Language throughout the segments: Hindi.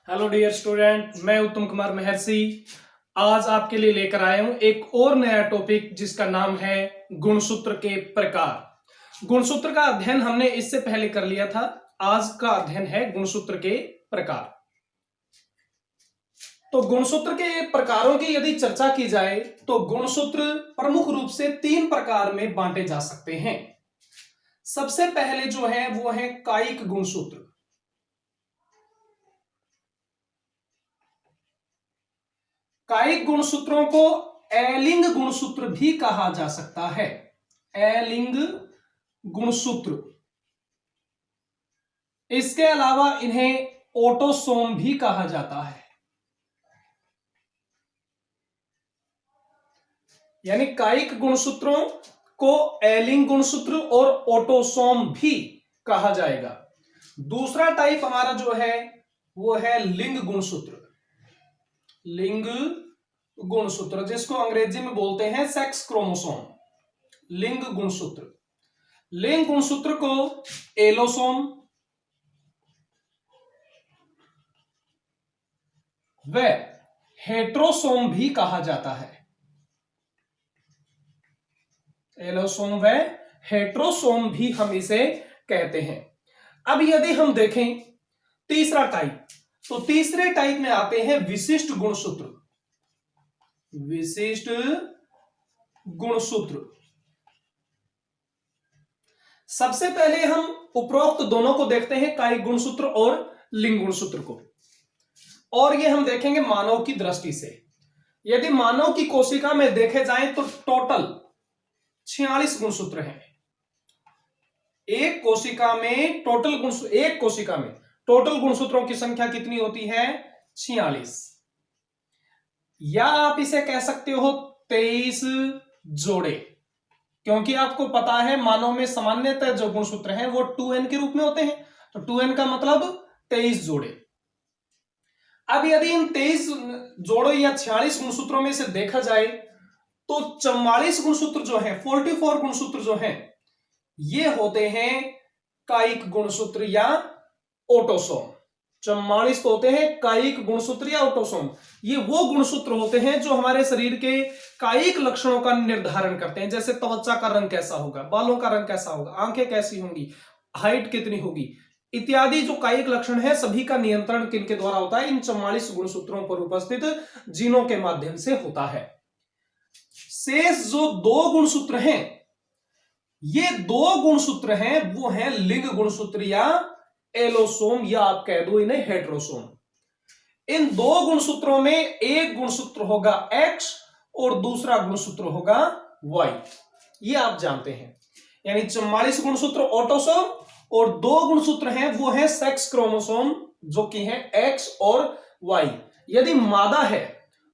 हेलो डियर स्टूडेंट, मैं उत्तम कुमार महर्षि आज आपके लिए लेकर आया हूं एक और नया टॉपिक जिसका नाम है गुणसूत्र के प्रकार। गुणसूत्र का अध्ययन हमने इससे पहले कर लिया था। आज का अध्ययन है गुणसूत्र के प्रकार। तो गुणसूत्र के प्रकारों की यदि चर्चा की जाए तो गुणसूत्र प्रमुख रूप से 3 प्रकार में बांटे जा सकते हैं। सबसे पहले जो है वो है कायिक गुणसूत्र। कायिक गुणसूत्रों को एलिंग गुणसूत्र भी कहा जा सकता है। एलिंग गुणसूत्र। इसके अलावा इन्हें ऑटोसोम भी कहा जाता है। यानी कायिक गुणसूत्रों को एलिंग गुणसूत्र और ऑटोसोम भी कहा जाएगा। दूसरा टाइप हमारा जो है वो है लिंग गुणसूत्र। लिंग गुणसूत्र जिसको अंग्रेजी में बोलते हैं सेक्स क्रोमोसोम। लिंग गुणसूत्र। लिंग गुणसूत्र को एलोसोम व हेट्रोसोम भी कहा जाता है। एलोसोम व हेट्रोसोम भी हम इसे कहते हैं। अब यदि हम देखें तीसरा टाइप, तो तीसरे टाइप में आते हैं विशिष्ट गुणसूत्र। विशिष्ट गुणसूत्र। सबसे पहले हम उपरोक्त दोनों को देखते हैं, कायिक गुणसूत्र और लिंग गुणसूत्र को, और ये हम देखेंगे मानव की दृष्टि से। यदि मानव की कोशिका में देखे जाएं तो टोटल 46 गुणसूत्र हैं। एक कोशिका में टोटल गुणसूत्रों की संख्या कितनी होती है? 46, या आप इसे कह सकते हो 23 जोड़े, क्योंकि आपको पता है मानव में सामान्यतः जो गुणसूत्र हैं वो 2n के रूप में होते हैं। तो 2n का मतलब 23 जोड़े। अब यदि इन 23 जोड़ों या 46 गुणसूत्रों में से देखा जाए तो 44 गुणसूत्र जो है, 44 गुणसूत्र जो है, ये होते हैं कायिक गुणसूत्र या ऑटोसोम। 44 तो होते हैं कायिक गुणसूत्र या ऑटोसोम। ये वो गुणसूत्र होते हैं जो हमारे शरीर के कायिक लक्षणों का निर्धारण करते हैं, जैसे त्वचा का रंग कैसा होगा, बालों का रंग कैसा होगा, आंखें कैसी होंगी, हाइट कितनी होगी, इत्यादि जो कायिक लक्षण है सभी का नियंत्रण किनके द्वारा होता है? इन 44 गुणसूत्रों पर उपस्थित जीनों के माध्यम से होता है। शेष जो 2 गुणसूत्र हैं, ये 2 गुणसूत्र हैं वो हैं लिंग गुणसूत्र या एलोसोम, या आप कह दो इन्हें हेट्रोसोम। इन 2 गुणसूत्रों में एक गुणसूत्र होगा X और दूसरा गुणसूत्र होगा Y। ये आप जानते हैं। यानी 44 गुणसूत्र ऑटोसोम और 2 गुणसूत्र हैं वो है सेक्स क्रोमोसोम, जो कि है X और Y। यदि मादा है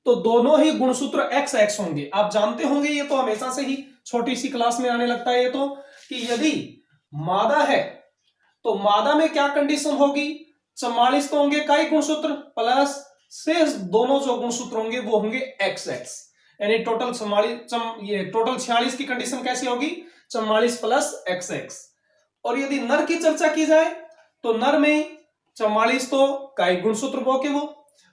तो दोनों ही गुणसूत्र XX होंगे। आप जानते होंगे, ये तो हमेशा से ही छोटी सी क्लास में आने लगता है ये तो, कि यदि मादा है तो मादा में क्या कंडीशन होगी? 44 तो होंगे कायिक गुणसूत्र प्लस शेष दोनों जो गुणसूत्र होंगे वो होंगे XX। यानी टोटल 46 की कंडीशन कैसी होगी? 44 प्लस XX। और यदि नर की चर्चा की जाए तो नर में 44 तो कायिक गुणसूत्र वो के वो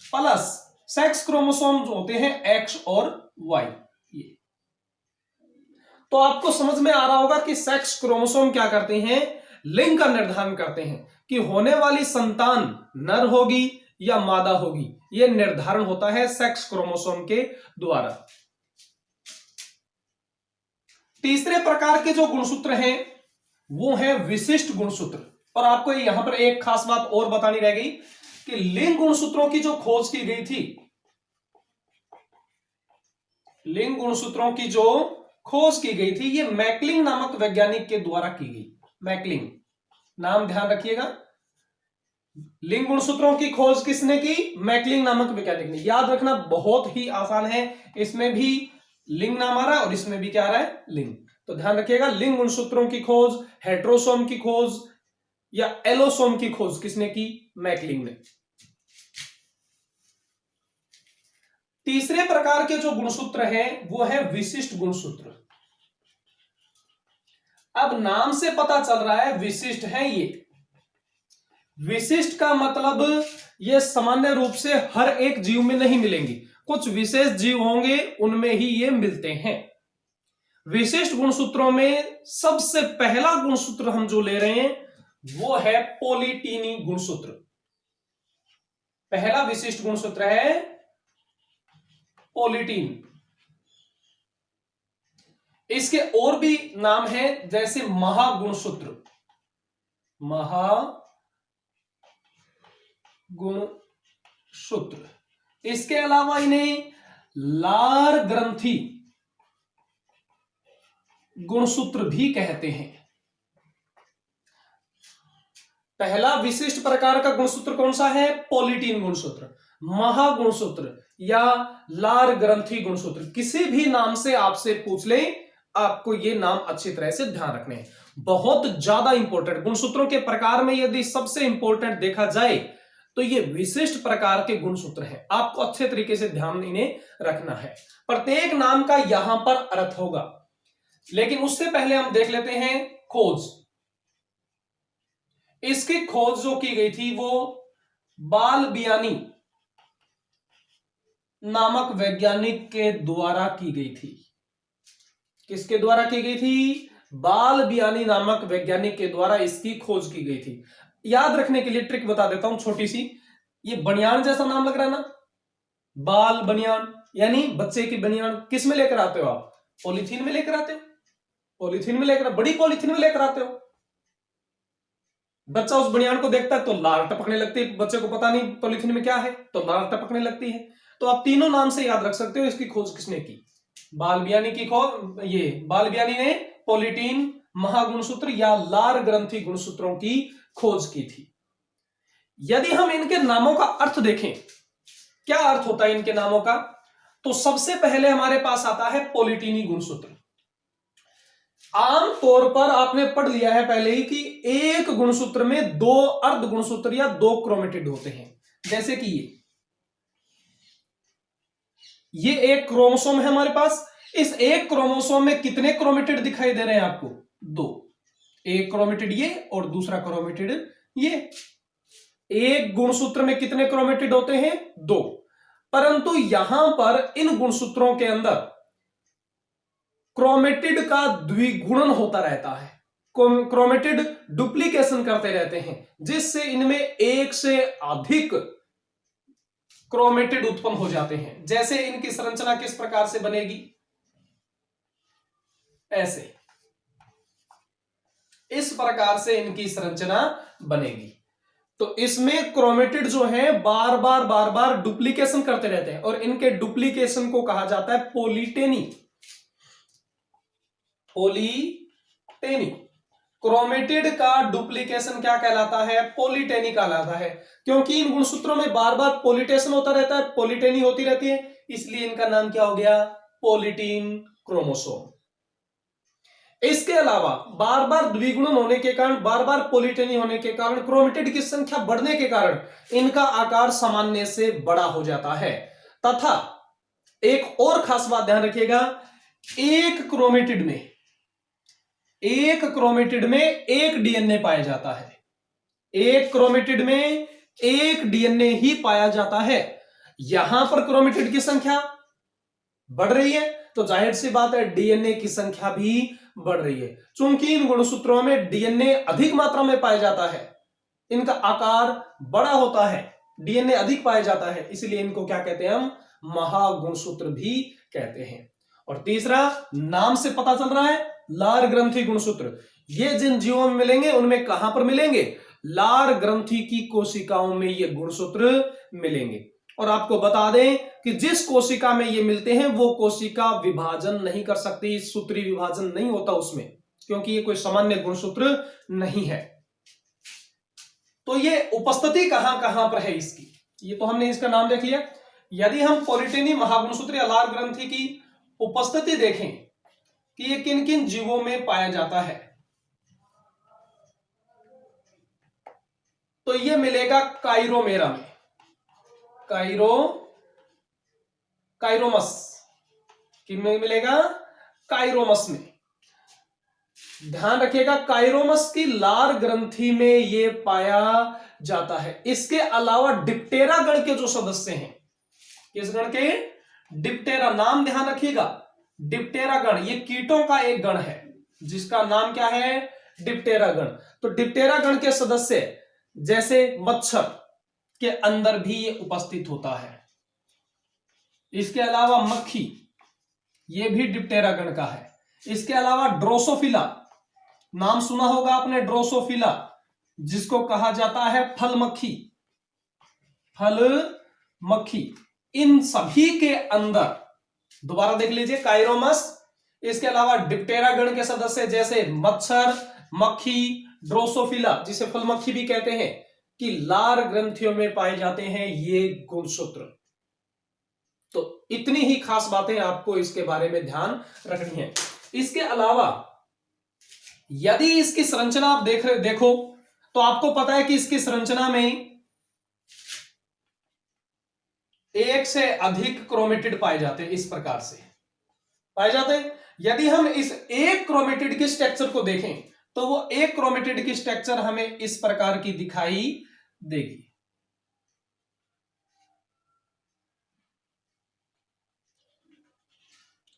प्लस सेक्स क्रोमोसोम जो होते हैं X और Y। ये तो आपको समझ में आ रहा होगा कि सेक्स क्रोमोसोम क्या करते हैं? लिंग का निर्धारण करते हैं कि होने वाली संतान नर होगी या मादा होगी। यह निर्धारण होता है सेक्स क्रोमोसोम के द्वारा। तीसरे प्रकार के जो गुणसूत्र हैं वो है विशिष्ट गुणसूत्र। और आपको यहां पर एक खास बात और बतानी रह गई कि लिंग गुणसूत्रों की जो खोज की गई थी, लिंग गुणसूत्रों की जो खोज की गई थी, ये मैकलिंग नामक वैज्ञानिक के द्वारा की गई। मैकलिंग नाम ध्यान रखिएगा। लिंग गुणसूत्रों की खोज किसने की? मैकलिंग नामक वैज्ञानिक ने। याद रखना बहुत ही आसान है, इसमें भी लिंग नाम आ रहा है और इसमें भी क्या आ रहा है? लिंग। तो ध्यान रखिएगा, लिंग गुणसूत्रों की खोज, हेट्रोसोम की खोज या एलोसोम की खोज किसने की? मैकलिंग ने। तीसरे प्रकार के जो गुणसूत्र हैं वो है विशिष्ट गुणसूत्र। अब नाम से पता चल रहा है विशिष्ट है ये। विशिष्ट का मतलब ये सामान्य रूप से हर एक जीव में नहीं मिलेंगी, कुछ विशेष जीव होंगे उनमें ही ये मिलते हैं। विशिष्ट गुणसूत्रों में सबसे पहला गुणसूत्र हम जो ले रहे हैं वो है पॉलीटीनी गुणसूत्र। पहला विशिष्ट गुणसूत्र है पॉलीटीन। इसके और भी नाम है जैसे महागुणसूत्र, महागुणसूत्र। इसके अलावा इन्हें लार ग्रंथि गुणसूत्र भी कहते हैं। पहला विशिष्ट प्रकार का गुणसूत्र कौन सा है? पॉलीटीन गुणसूत्र, महागुणसूत्र या लार ग्रंथि गुणसूत्र। किसी भी नाम से आपसे पूछ ले, आपको ये नाम अच्छी तरह से ध्यान रखने हैं, बहुत ज्यादा इंपॉर्टेंट। गुणसूत्रों के प्रकार में यदि सबसे इंपॉर्टेंट देखा जाए तो ये विशिष्ट प्रकार के गुणसूत्र हैं, आपको अच्छे तरीके से ध्यान इन्हें रखना है। प्रत्येक नाम का यहां पर अर्थ होगा, लेकिन उससे पहले हम देख लेते हैं खोज। इसकी खोज जो की गई थी वो बालबियानी नामक वैज्ञानिक के द्वारा की गई थी। किसके द्वारा की गई थी? बालबियानी नामक वैज्ञानिक के द्वारा इसकी खोज की गई थी। याद रखने के लिए ट्रिक बता देता हूं छोटी सी। ये बनियान जैसा नाम लग रहा है ना, बाल बनियान, यानी बच्चे की बनियान। किस में लेकर आते हो आप? पॉलीथीन में लेकर आते हो, पॉलीथीन में लेकर, बड़ी पॉलीथीन में लेकर आते हो। बच्चा उस बनियान को देखता है तो लार टपकने लगती है, बच्चे को पता नहीं पॉलीथीन में क्या है तो लार टपकने लगती है। तो आप तीनों नाम से याद रख सकते हो। इसकी खोज किसने की? बालबियानी की खोज। ये बालबियानी ने पॉलीटीन, महागुणसूत्र या लार ग्रंथि गुणसूत्रों की खोज की थी। यदि हम इनके नामों का अर्थ देखें, क्या अर्थ होता है इनके नामों का, तो सबसे पहले हमारे पास आता है पॉलीटीनी गुणसूत्र। आमतौर पर आपने पढ़ लिया है पहले ही कि एक गुणसूत्र में दो अर्ध गुणसूत्र या दो क्रोमेटिड होते हैं। जैसे कि ये एक क्रोमोसोम है हमारे पास। इस एक क्रोमोसोम में कितने क्रोमेटिड दिखाई दे रहे हैं आपको? दो। एक क्रोमेटिड ये और दूसरा क्रोमेटिड ये। एक गुणसूत्र में कितने क्रोमेटिड होते हैं? दो। परंतु यहां पर इन गुणसूत्रों के अंदर क्रोमेटिड का द्विगुणन होता रहता है, क्रोमेटिड डुप्लीकेशन करते रहते हैं, जिससे इनमें एक से अधिक क्रोमेटिड उत्पन्न हो जाते हैं। जैसे इनकी संरचना किस प्रकार से बनेगी? ऐसे, इस प्रकार से इनकी संरचना बनेगी। तो इसमें क्रोमेटिड जो है बार बार डुप्लीकेशन करते रहते हैं और इनके डुप्लीकेशन को कहा जाता है पॉलीटेनी। पॉलीटेनी। क्रोमेटिड का डुप्लीकेशन क्या कहलाता है? पॉलीटेनी कहलाता है। क्योंकि इन गुणसूत्रों में बार बार पॉलीटेशन होता रहता है, पॉलीटेनी होती रहती है, इसलिए इनका नाम क्या हो गया? Polytene chromosome. इसके अलावा बार बार द्विगुणन होने के कारण, बार बार पॉलीटेनी होने के कारण, क्रोमेटिड की संख्या बढ़ने के कारण इनका आकार सामान्य से बड़ा हो जाता है। तथा एक और खास बात ध्यान रखिएगा, एक क्रोमेटिड में एक डीएनए पाया जाता है। एक क्रोमेटिड में एक डीएनए ही पाया जाता है। यहां पर क्रोमेटिड की संख्या बढ़ रही है तो जाहिर सी बात है डीएनए की संख्या भी बढ़ रही है। चूंकि इन गुणसूत्रों में डीएनए अधिक मात्रा में पाया जाता है, इनका आकार बड़ा होता है, डीएनए अधिक पाया जाता है, इसलिए इनको क्या कहते हैं? हम महागुणसूत्र भी कहते हैं। और तीसरा, नाम से पता चल रहा है, लार ग्रंथि गुणसूत्र। ये जिन जीवों में मिलेंगे उनमें कहां पर मिलेंगे? लार ग्रंथि की कोशिकाओं में ये गुणसूत्र मिलेंगे। और आपको बता दें कि जिस कोशिका में ये मिलते हैं वो कोशिका विभाजन नहीं कर सकती, सूत्री विभाजन नहीं होता उसमें, क्योंकि ये कोई सामान्य गुणसूत्र नहीं है। तो ये उपस्थिति कहां कहां पर है इसकी, ये तो हमने इसका नाम देख लिया। यदि हम पॉलीटेनी, महागुणसूत्र या लार ग्रंथि की उपस्थिति देखें कि ये किन किन जीवों में पाया जाता है, तो ये मिलेगा काइरोमेरा में, काइरोमस। किन में मिलेगा? काइरोमस में। ध्यान रखिएगा, काइरोमस की लार ग्रंथि में यह पाया जाता है। इसके अलावा डिप्टेरा गण के जो सदस्य हैं, किस गण के? डिप्टेरा। नाम ध्यान रखिएगा, डिप्टेरा गण, ये कीटों का एक गण है जिसका नाम क्या है? डिप्टेरा गण। तो डिप्टेरा गण के सदस्य जैसे मच्छर के अंदर भी ये उपस्थित होता है। इसके अलावा मक्खी, ये भी डिप्टेरा गण का है। इसके अलावा ड्रोसोफिला, नाम सुना होगा आपने ड्रोसोफिला, जिसको कहा जाता है फल मक्खी। फल मक्खी, इन सभी के अंदर, दोबारा देख लीजिए, काइरोमस, इसके अलावा डिप्टेरा गण के सदस्य जैसे मच्छर, मक्खी, ड्रोसोफिला, जिसे फल मक्खी भी कहते हैं, कि लार ग्रंथियों में पाए जाते हैं ये गुणसूत्र। तो इतनी ही खास बातें आपको इसके बारे में ध्यान रखनी है। इसके अलावा यदि इसकी संरचना आप देखो तो आपको पता है कि इसकी संरचना में एक से अधिक क्रोमेटिड पाए जाते हैं। इस प्रकार से पाए जाते हैं। यदि हम इस एक क्रोमेटिड के स्ट्रक्चर को देखें तो वो एक क्रोमेटिड की स्ट्रक्चर हमें इस प्रकार की दिखाई देगी।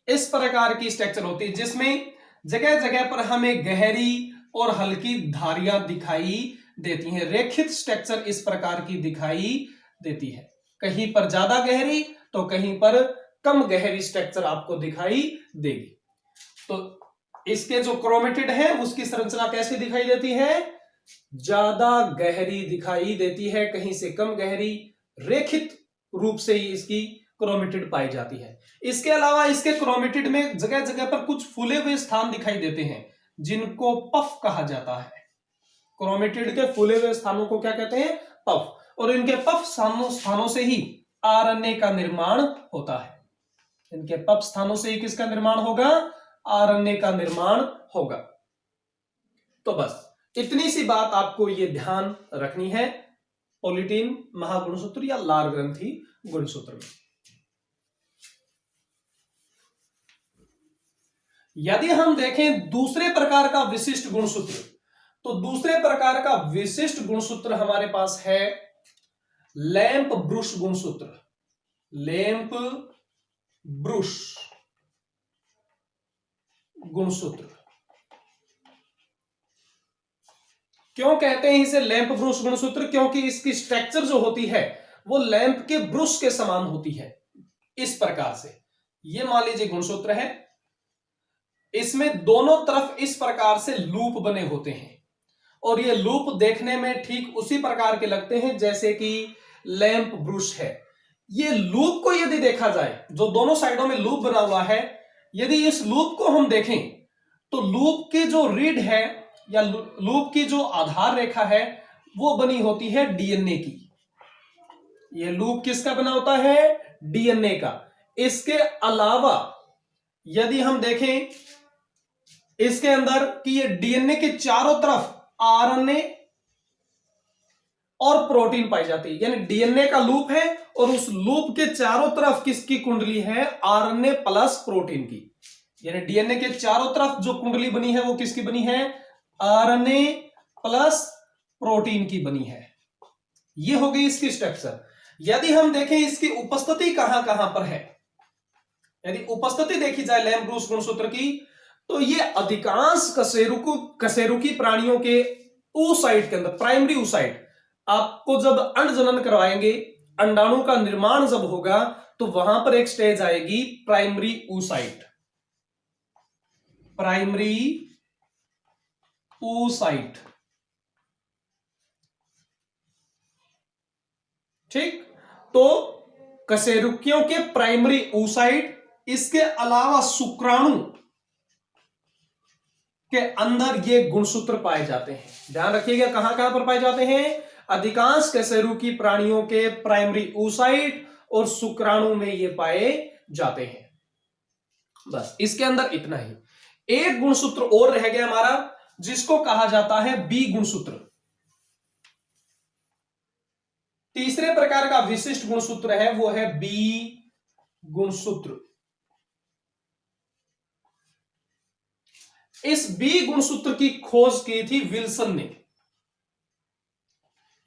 इस प्रकार की स्ट्रक्चर होती है जिसमें जगह जगह पर हमें गहरी और हल्की धारियां दिखाई देती हैं। रेखित स्ट्रक्चर इस प्रकार की दिखाई देती है, कहीं पर ज्यादा गहरी तो कहीं पर कम गहरी स्ट्रक्चर आपको दिखाई देगी। तो इसके जो क्रोमेटिड है उसकी संरचना कैसी दिखाई देती है? ज्यादा गहरी दिखाई देती है, कहीं से कम गहरी, रेखित रूप से ही इसकी क्रोमेटिड पाई जाती है। इसके अलावा इसके क्रोमेटिड में जगह जगह पर कुछ फूले हुए स्थान दिखाई देते हैं जिनको पफ कहा जाता है। क्रोमेटिड के फूले हुए स्थानों को क्या कहते हैं? पफ। और इनके पफ स्थानों से ही आरएनए का निर्माण होता है। इनके पफ स्थानों से ही किसका निर्माण होगा? आरएनए का निर्माण होगा। तो बस इतनी सी बात आपको ये ध्यान रखनी है पोलिटीन महागुणसूत्र या लार ग्रंथि गुणसूत्र में। यदि हम देखें दूसरे प्रकार का विशिष्ट गुणसूत्र, तो दूसरे प्रकार का विशिष्ट गुणसूत्र हमारे पास है लैंप ब्रुश गुणसूत्र। लैंप ब्रुश गुणसूत्र। क्यों कहते हैं इसे लैंप ब्रुश गुणसूत्र? क्योंकि इसकी स्ट्रक्चर जो होती है वो लैंप के ब्रुश के समान होती है। इस प्रकार से ये मान लीजिए गुणसूत्र है, इसमें दोनों तरफ इस प्रकार से लूप बने होते हैं और ये लूप देखने में ठीक उसी प्रकार के लगते हैं जैसे कि लैंप ब्रुश है। ये लूप को यदि देखा जाए, जो दोनों साइडों में लूप बना हुआ है, यदि इस लूप को हम देखें तो लूप की जो रीड है या लूप की जो आधार रेखा है वो बनी होती है डीएनए की। ये लूप किसका बना होता है? डीएनए का। इसके अलावा यदि हम देखें इसके अंदर कि ये डीएनए के चारों तरफ आरएनए और प्रोटीन पाई जाती है, यानी डीएनए का लूप है और उस लूप के चारों तरफ किसकी कुंडली है? आरएनए प्लस प्रोटीन की। यानी डीएनए के चारों तरफ जो कुंडली बनी है वो किसकी बनी है? आरएनए प्लस प्रोटीन की बनी है। ये हो गई इसकी स्ट्रक्चर। यदि हम देखें इसकी उपस्थिति कहां कहां पर है, यदि उपस्थिति देखी जाए लैंप ब्रुश गुणसूत्र की, तो ये अधिकांश कशेरुकी प्राणियों के oocyte के अंदर, प्राइमरी oocyte, आपको जब अंडजनन करवाएंगे, अंडाणु का निर्माण जब होगा तो वहां पर एक स्टेज आएगी प्राइमरी oocyte। प्राइमरी oocyte, ठीक। तो कशेरुकियों के प्राइमरी oocyte, इसके अलावा शुक्राणु के अंदर ये गुणसूत्र पाए जाते हैं। ध्यान रखिएगा कहां कहां पर पाए जाते हैं? अधिकांश कशेरुकी प्राणियों के प्राइमरी oocyte और शुक्राणु में ये पाए जाते हैं। बस इसके अंदर इतना ही। एक गुणसूत्र और रह गया हमारा जिसको कहा जाता है बी गुणसूत्र। तीसरे प्रकार का विशिष्ट गुणसूत्र है वो है बी गुणसूत्र। इस बी गुणसूत्र की खोज की थी विल्सन ने।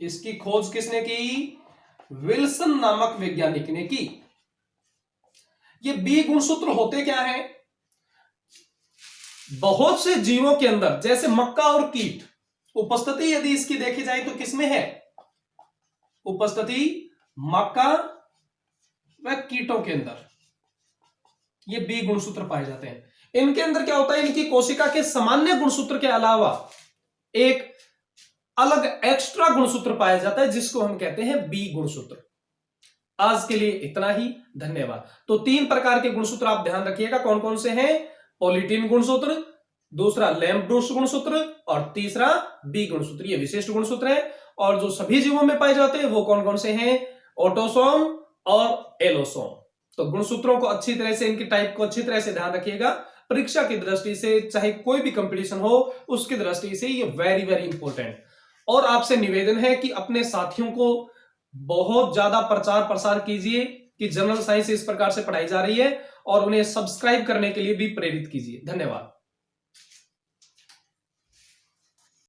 इसकी खोज किसने की? विल्सन नामक वैज्ञानिक ने की। ये बी गुणसूत्र होते क्या है? बहुत से जीवों के अंदर, जैसे मक्का और कीट, उपस्थिति यदि इसकी देखी जाए तो किसमें है? उपस्थिति मक्का व कीटों के अंदर ये बी गुणसूत्र पाए जाते हैं। इनके अंदर क्या होता है? इनकी कोशिका के सामान्य गुणसूत्र के अलावा एक अलग एक्स्ट्रा गुणसूत्र पाया जाता है जिसको हम कहते हैं बी गुणसूत्र। आज के लिए इतना ही, धन्यवाद। तो 3 प्रकार के गुणसूत्र आप ध्यान रखिएगा, कौन कौन से हैं? पॉलीटीन गुणसूत्र, दूसरा लैम्ब्रुस गुणसूत्र और तीसरा बी गुणसूत्र। ये विशिष्ट गुणसूत्र है और जो सभी जीवों में पाए जाते हैं वो कौन कौन से हैं? ऑटोसोम और एलोसोम। तो गुणसूत्रों को अच्छी तरह से, इनकी टाइप को अच्छी तरह से ध्यान रखिएगा। परीक्षा की दृष्टि से, चाहे कोई भी कंपटीशन हो, उसकी दृष्टि से ये वेरी वेरी इंपॉर्टेंट। और आपसे निवेदन है कि अपने साथियों को बहुत ज्यादा प्रचार प्रसार कीजिए कि जनरल साइंस इस प्रकार से पढ़ाई जा रही है और उन्हें सब्सक्राइब करने के लिए भी प्रेरित कीजिए। धन्यवाद।